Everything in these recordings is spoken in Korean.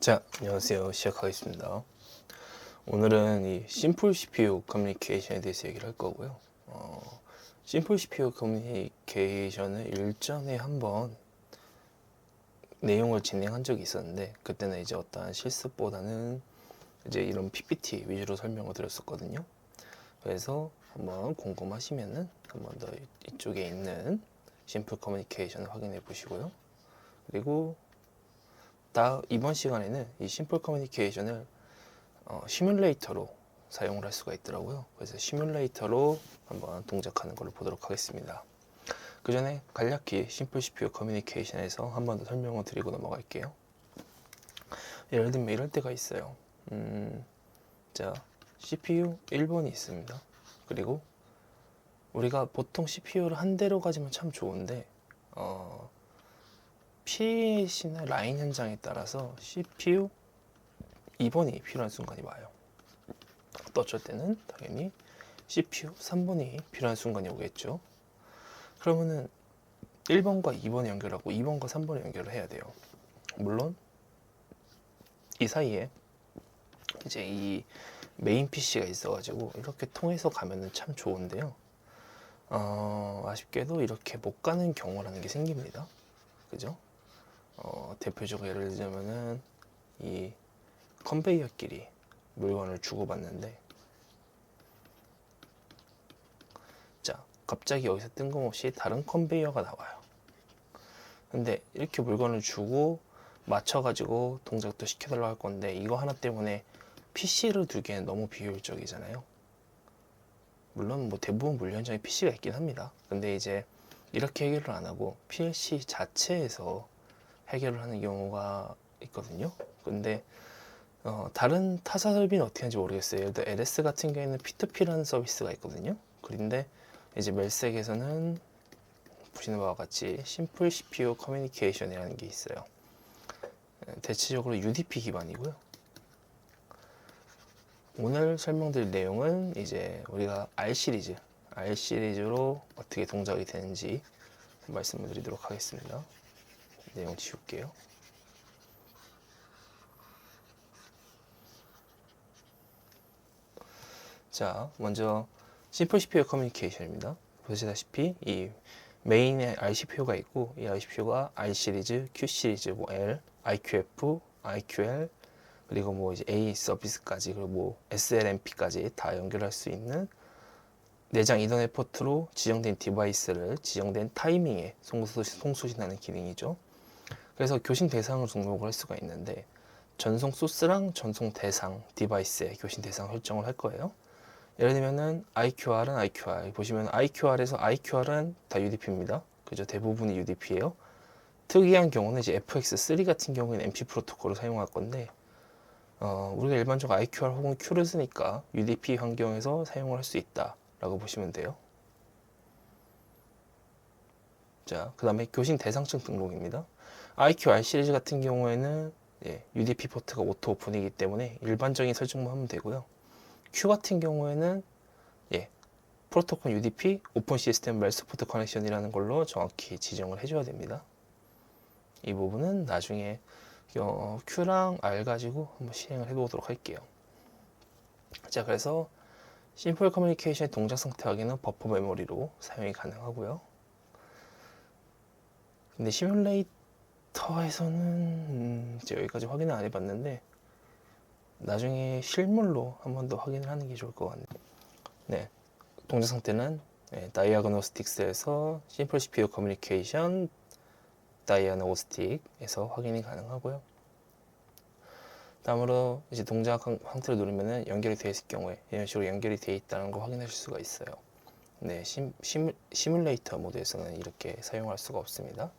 자, 안녕하세요. 시작하겠습니다. 오늘은 이 심플 CPU 커뮤니케이션에 대해서 얘기를 할 거고요. 심플 CPU 커뮤니케이션을 일전에 한번 내용을 진행한 적이 있었는데, 그때는 이제 어떠한 실습보다는 이제 이런 PPT 위주로 설명을 드렸었거든요. 그래서 한번 궁금하시면은 한번 더 이쪽에 있는 심플 커뮤니케이션을 확인해 보시고요. 그리고 이번 시간에는 이 심플 커뮤니케이션을 시뮬레이터로 사용을 할 수가 있더라고요. 그래서 시뮬레이터로 한번 동작하는 걸로 보도록 하겠습니다. 그 전에 간략히 심플 CPU 커뮤니케이션에서 한 번 더 설명을 드리고 넘어갈게요. 예를 들면 이럴 때가 있어요. 자, CPU 1번이 있습니다. 그리고 우리가 보통 CPU를 한 대로 가지면 참 좋은데 PC나 라인 현장에 따라서 CPU 2번이 필요한 순간이 와요. 또 어쩔 때는 당연히 CPU 3번이 필요한 순간이 오겠죠. 그러면은 1번과 2번을 연결하고 2번과 3번을 연결을 해야 돼요. 물론 이 사이에 이제 이 메인 PC가 있어가지고 이렇게 통해서 가면은 참 좋은데요. 아쉽게도 이렇게 못 가는 경우라는 게 생깁니다. 그죠? 대표적으로 예를 들자면은 이 컨베이어끼리 물건을 주고받는데, 자, 갑자기 여기서 뜬금없이 다른 컨베이어가 나와요. 근데 이렇게 물건을 주고 맞춰가지고 동작도 시켜달라고 할 건데, 이거 하나 때문에 PC를 두기엔 너무 비효율적이잖아요. 물론 뭐 대부분 물리 현장에 PC가 있긴 합니다. 근데 이제 이렇게 해결을 안 하고 PLC 자체에서 해결을 하는 경우가 있거든요. 근데 다른 타사 설비는 어떻게 하는지 모르겠어요. 예를 들어 LS 같은 경우에는 P2P라는 서비스가 있거든요. 그런데 이제 멜색에서는 보시는 바와 같이 심플 CPU 커뮤니케이션이라는 게 있어요. 대체적으로 UDP 기반이고요. 오늘 설명드릴 내용은 이제 우리가 R 시리즈로 어떻게 동작이 되는지 말씀을 드리도록 하겠습니다. 내용 지울게요. 자, 먼저 심플 CPU 커뮤니케이션입니다. 보시다시피 이 메인에 RCPU가 있고, 이 RCPU가 R 시리즈, Q 시리즈, 뭐 L, IQF, IQL, 그리고 뭐 이제 A 서비스까지, 그리고 뭐 SLMP까지 다 연결할 수 있는 내장 이더넷 포트로 지정된 디바이스를 지정된 타이밍에 송수신하는 기능이죠. 그래서 교신 대상을 등록을 할 수가 있는데, 전송 소스랑 전송 대상 디바이스의 교신 대상 설정을 할 거예요. 예를 들면은 IQR은 IQR 보시면 IQR에서 IQR은 다 UDP입니다. 그죠? 대부분이 UDP예요. 특이한 경우는 이제 FX3 같은 경우에는 MP 프로토콜을 사용할 건데, 우리가 일반적으로 IQR 혹은 Q를 쓰니까 UDP 환경에서 사용을 할 수 있다라고 보시면 돼요. 자, 그 다음에 교신 대상층 등록입니다. IQR 시리즈 같은 경우에는 UDP 포트가 오토 오픈이기 때문에 일반적인 설정만 하면 되고요. Q 같은 경우에는 프로토콜 UDP 오픈 시스템 멜 서포트 커넥션이라는 걸로 정확히 지정을 해줘야 됩니다. 이 부분은 나중에 Q랑 R 가지고 한번 시행을 해보도록 할게요. 자, 그래서 심플 커뮤니케이션의 동작 상태 확인은 버퍼 메모리로 사용이 가능하고요. 근데 시뮬레이터에서는 이제 여기까지 확인을 안 해봤는데, 나중에 실물로 한 번 더 확인을 하는 게 좋을 것 같네요. 네, 동작 상태는 다이아그노스틱스에서 심플 CPU 커뮤니케이션 다이아노스틱에서 확인이 가능하고요. 다음으로 이제 동작 상태를 누르면은 연결이 되어 있을 경우에 이런 식으로 연결이 되어 있다는 걸 확인하실 수가 있어요. 네, 시뮬레이터 모드에서는 이렇게 사용할 수가 없습니다.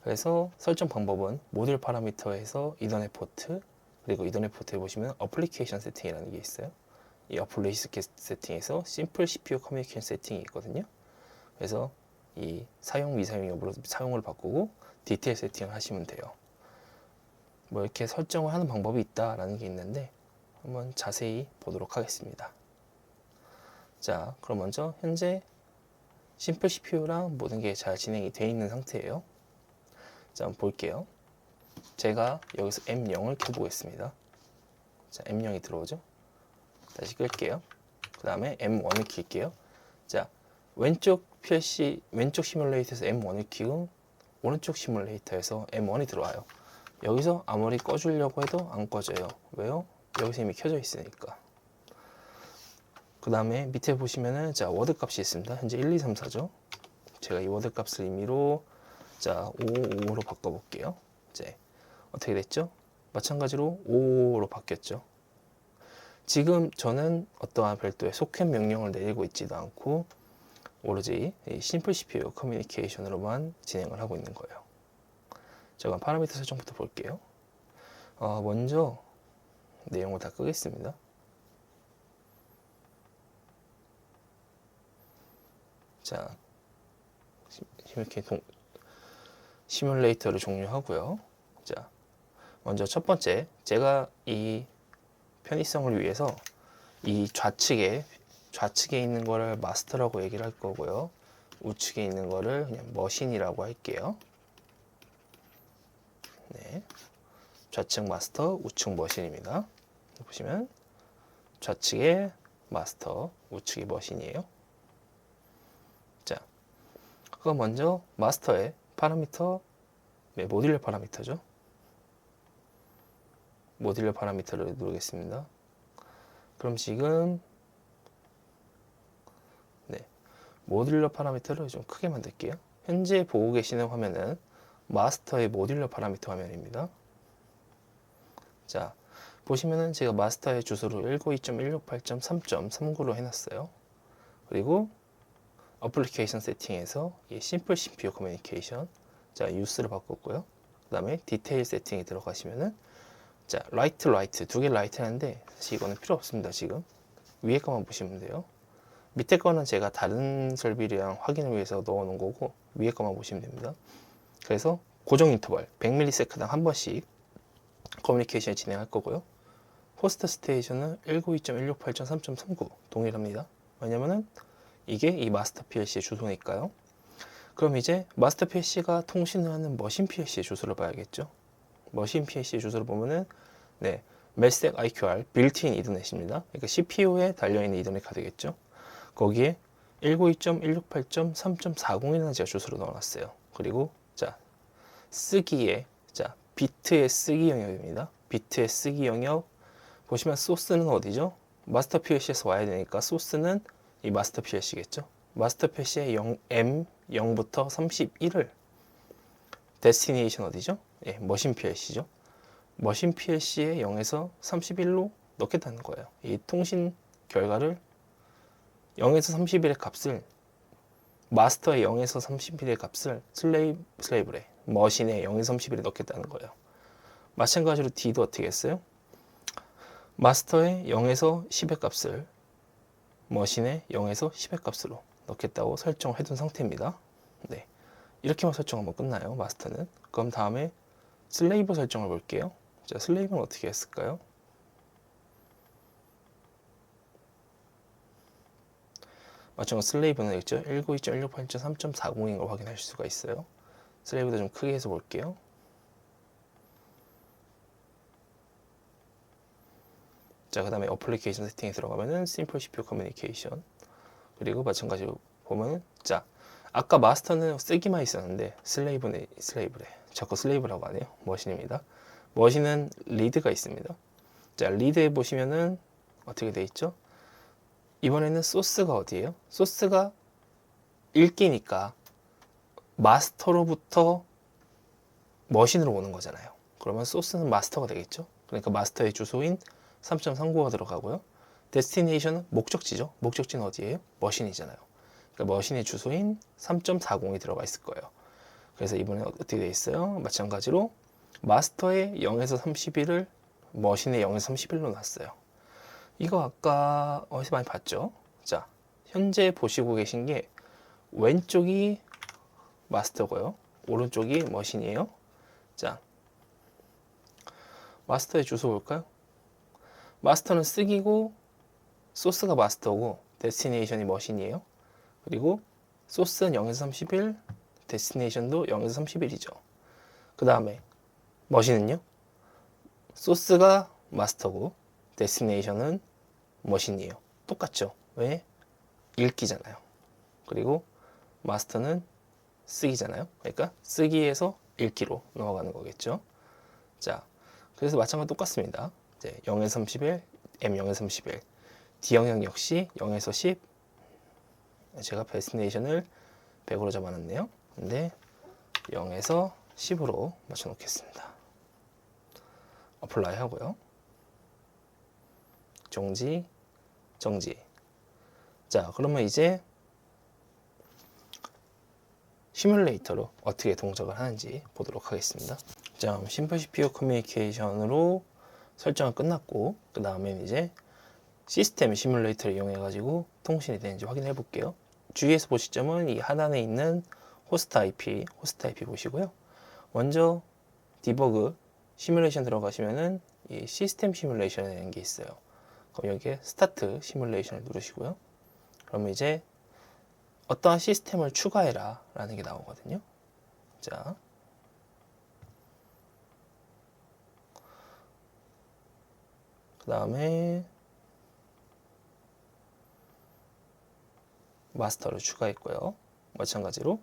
그래서 설정 방법은 모듈 파라미터에서 이더넷 포트, 그리고 이더넷 포트에 보시면 어플리케이션 세팅이라는 게 있어요. 이 어플리케이션 세팅에서 심플 CPU 커뮤니케이션 세팅이 있거든요. 그래서 이 사용 미사용 여부로 사용을 바꾸고 디테일 세팅을 하시면 돼요. 뭐 이렇게 설정을 하는 방법이 있다라는 게 있는데 한번 자세히 보도록 하겠습니다. 자, 그럼 먼저 현재 심플 CPU랑 모든 게 잘 진행이 되어 있는 상태예요. 자, 한번 볼게요. 제가 여기서 M0을 켜보겠습니다. 자, M0이 들어오죠? 다시 끌게요. 그 다음에 M1을 킬게요. 자, 왼쪽 PLC, 왼쪽 시뮬레이터에서 M1을 키고 오른쪽 시뮬레이터에서 M1이 들어와요. 여기서 아무리 꺼주려고 해도 안 꺼져요. 왜요? 여기서 이미 켜져 있으니까. 그 다음에 밑에 보시면은 자, 워드 값이 있습니다. 현재 1, 2, 3, 4죠. 제가 이 워드 값을 임의로 자, 5로 바꿔볼게요. 이제 어떻게 됐죠? 마찬가지로 5로 바뀌었죠. 지금 저는 어떠한 별도의 소켓 명령을 내리고 있지도 않고 오로지 이 심플 CPU 커뮤니케이션으로만 진행을 하고 있는 거예요. 자, 그럼 파라미터 설정부터 볼게요. 먼저 내용을 다 끄겠습니다. 자, 이렇게 시뮬레이터를 종료하고요. 자, 먼저 첫 번째, 제가 이 편의성을 위해서 이 좌측에 있는 거를 마스터라고 얘기를 할 거고요. 우측에 있는 거를 그냥 머신이라고 할게요. 네, 좌측 마스터, 우측 머신입니다. 보시면 좌측에 마스터, 우측이 머신이에요. 자, 그거 먼저 마스터의 파라미터, 네, 모듈러 파라미터죠. 모듈러 파라미터를 누르겠습니다. 그럼 지금 네, 모듈러 파라미터를 좀 크게 만들게요. 현재 보고 계시는 화면은 마스터의 모듈러 파라미터 화면입니다. 자, 보시면은 제가 마스터의 주소를 192.168.3.39로 해놨어요. 그리고 어플리케이션 세팅에서 이 심플 CPU 커뮤니케이션, 자, 유스를 바꿨고요. 그 다음에 디테일 세팅에 들어가시면은 자, 라이트 두 개 라이트 하는데 사실 이거는 필요 없습니다. 지금 위에 거만 보시면 돼요. 밑에 거는 제가 다른 설비량 확인을 위해서 넣어 놓은 거고 위에 거만 보시면 됩니다. 그래서 고정 인터벌 100ms당 한 번씩 커뮤니케이션을 진행할 거고요. 호스트 스테이션은 192.168.3.39 동일합니다. 왜냐면은 이게 이 마스터 PLC의 주소니까요. 그럼 이제 마스터 PLC가 통신을 하는 머신 PLC의 주소를 봐야겠죠. 머신 PLC의 주소를 보면은 네, 멜색 IQR 빌트인 이더넷입니다. 그러니까 CPU에 달려있는 이더넷 카드겠죠. 거기에 192.168.3.40이라는 제가 주소를 넣어놨어요. 그리고 자, 쓰기에 자, 비트의 쓰기 영역입니다. 비트의 쓰기 영역 보시면 소스는 어디죠? 마스터 PLC에서 와야 되니까 소스는 이 마스터 PLC겠죠. 마스터 PLC의 M0부터 31을 데스티네이션 어디죠? 예, 머신 PLC죠. 머신 PLC의 0에서 31로 넣겠다는 거예요. 이 통신 결과를 0에서 31의 값을 마스터의 0에서 31의 값을 슬레이브에 머신의 0에서 31에 넣겠다는 거예요. 마찬가지로 D도 어떻게 했어요? 마스터의 0에서 10의 값을 머신의 0에서 10의 값으로 넣겠다고 설정을 해둔 상태입니다. 네, 이렇게만 설정하면 끝나요. 마스터는. 그럼 다음에 슬레이브 설정을 볼게요. 자, 슬레이브는 어떻게 했을까요? 마찬가지로 슬레이브는 있죠. 192.168.3.40인 걸 확인하실 수가 있어요. 슬레이브도 좀 크게 해서 볼게요. 자, 그 다음에 어플리케이션 세팅에 들어가면은 심플 CPU 커뮤니케이션, 그리고 마찬가지로 보면은 자, 아까 마스터는 쓰기만 있었는데 슬레이브래 자꾸 슬레이브라고 하네요. 머신입니다. 머신은 리드가 있습니다. 자, 리드에 보시면은 어떻게 돼 있죠? 이번에는 소스가 어디예요? 소스가 읽기니까 마스터로부터 머신으로 오는 거잖아요. 그러면 소스는 마스터가 되겠죠? 그러니까 마스터의 주소인 3.39가 들어가고요. 데스티네이션은 목적지죠. 목적지는 어디예요? 머신이잖아요. 그러니까 머신의 주소인 3.40이 들어가 있을 거예요. 그래서 이번에 어떻게 되어 있어요? 마찬가지로 마스터의 0에서 31을 머신의 0에서 31로 놨어요. 이거 아까 어디서 많이 봤죠? 자, 현재 보시고 계신 게 왼쪽이 마스터고요. 오른쪽이 머신이에요. 자, 마스터의 주소 볼까요? 마스터는 쓰기고 소스가 마스터고 데스티네이션이 머신이에요. 그리고 소스는 0에서 31, 데스티네이션도 0에서 31이죠. 그 다음에 머신은요? 소스가 마스터고 데스티네이션은 머신이에요. 똑같죠? 왜? 읽기잖아요. 그리고 마스터는 쓰기잖아요. 그러니까 쓰기에서 읽기로 넘어가는 거겠죠. 자, 그래서 마찬가지로 똑같습니다. 이제 0에서 31, M 0에서 31, D 영역 역시 0에서 10. 제가 데스티네이션을 100으로 잡아놨네요. 근데 0에서 10으로 맞춰 놓겠습니다. 어플라이 하고요. 정지, 정지. 자, 그러면 이제 시뮬레이터로 어떻게 동작을 하는지 보도록 하겠습니다. 자, 심플 CPU 커뮤니케이션으로 설정은 끝났고, 그 다음엔 이제 시스템 시뮬레이터를 이용해 가지고 통신이 되는지 확인해 볼게요. 주위에서 보실 점은 이 하단에 있는 호스트 IP 보시고요. 먼저 디버그 시뮬레이션 들어가시면은 이 시스템 시뮬레이션이라는 게 있어요. 그럼 여기에 스타트 시뮬레이션을 누르시고요. 그러면 이제 어떠한 시스템을 추가해라 라는 게 나오거든요. 자, 그 다음에 마스터를 추가했고요. 마찬가지로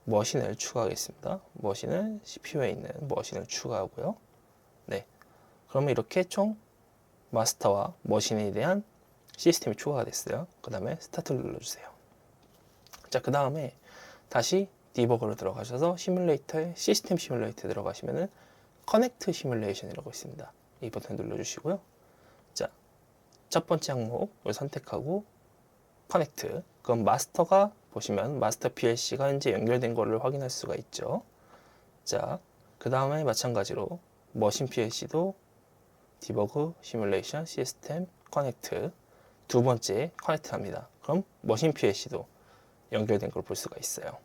머신을 추가하겠습니다. 머신은 CPU에 있는 머신을 추가하고요. 네, 그러면 이렇게 총 마스터와 머신에 대한 시스템이 추가가 됐어요. 그 다음에 스타트를 눌러주세요. 자, 그 다음에 다시 디버거로 들어가셔서 시뮬레이터에 시스템 시뮬레이터에 들어가시면은 커넥트 시뮬레이션이라고 있습니다. 이 버튼 눌러주시고요. 자, 첫 번째 항목을 선택하고 커넥트. 그럼 마스터가 보시면 마스터 PLC가 현재 연결된 거를 확인할 수가 있죠. 자, 그 다음에 마찬가지로 머신 PLC도 디버그 시뮬레이션 시스템 커넥트 두 번째 커넥트 합니다. 그럼 머신 PLC도 연결된 걸 볼 수가 있어요.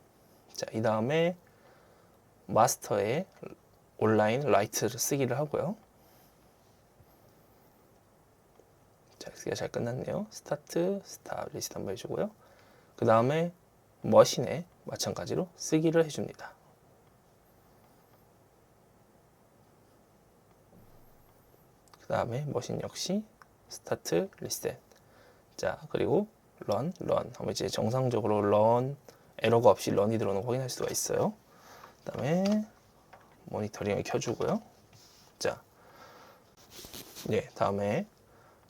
자, 이 다음에 마스터에 온라인 라이트를 쓰기를 하고요. 자, 쓰기가 잘 끝났네요. 스타트, 스탑, 리스트 한번 해주고요. 그 다음에 머신에 마찬가지로 쓰기를 해줍니다. 그 다음에 머신 역시 스타트, 리셋. 자, 그리고 런. 하면 이제 정상적으로 런, 에러가 없이 런이 들어오는 거 확인할 수가 있어요. 그 다음에 모니터링을 켜주고요. 자, 네, 다음에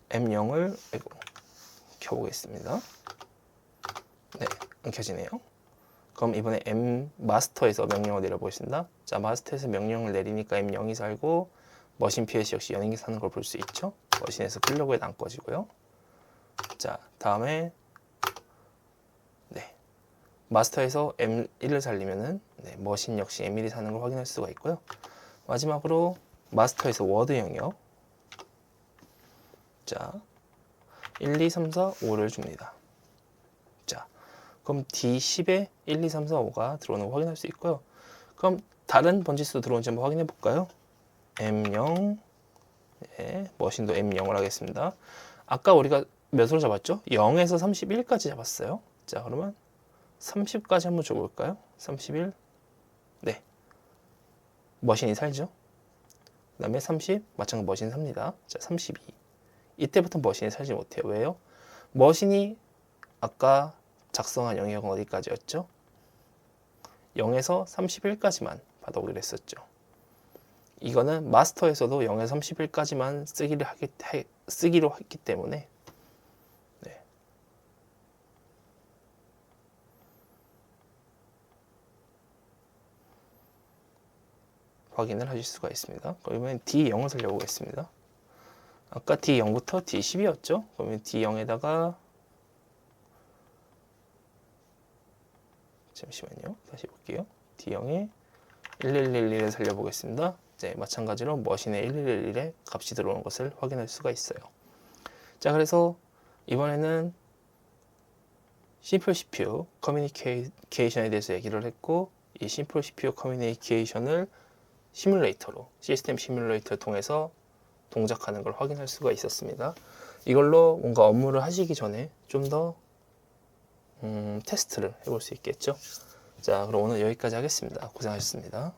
M0을 켜보겠습니다. 네, 안 켜지네요. 그럼 이번에 M 마스터에서 명령을 내려보겠습니다. 자, 마스터에서 명령을 내리니까 M0이 살고 머신 PLC 역시 연행이 사는 걸 볼 수 있죠. 머신에서 끌려고 해도 안 꺼지고요. 자, 다음에 네, 마스터에서 M1을 살리면은 네, 머신 역시 M1이 사는 걸 확인할 수가 있고요. 마지막으로 마스터에서 워드 영역. 자, 1, 2, 3, 4, 5를 줍니다. 자, 그럼 D10에 1, 2, 3, 4, 5가 들어오는 거 확인할 수 있고요. 그럼 다른 번지수 들어오는지 한번 확인해 볼까요? M0, 네, 머신도 M0을 하겠습니다. 아까 우리가 몇으로 잡았죠? 0에서 31까지 잡았어요. 자, 그러면 30까지 한번 줘볼까요? 31, 네, 머신이 살죠? 그 다음에 30, 마찬가지로 머신 삽니다. 자, 32. 이때부터 머신이 살지 못해요. 왜요? 머신이 아까 작성한 영역은 어디까지였죠? 0에서 31까지만 받아오기로 했었죠. 이거는 마스터에서도 0에서 31까지만 쓰기로 했기 때문에 네. 확인을 하실 수가 있습니다. 그러면 D0을 살려보겠습니다. 아까 D0부터 D10이었죠? 그러면 D0에다가 잠시만요. 다시 볼게요. D0에 1111을 살려보겠습니다. 이제 마찬가지로 머신에 1111의 값이 들어오는 것을 확인할 수가 있어요. 자, 그래서 이번에는 심플 CPU 커뮤니케이션에 대해서 얘기를 했고, 이 심플 CPU 커뮤니케이션을 시뮬레이터로, 시스템 시뮬레이터를 통해서 동작하는 걸 확인할 수가 있었습니다. 이걸로 뭔가 업무를 하시기 전에 좀 더 테스트를 해볼 수 있겠죠. 자, 그럼 오늘 여기까지 하겠습니다. 고생하셨습니다.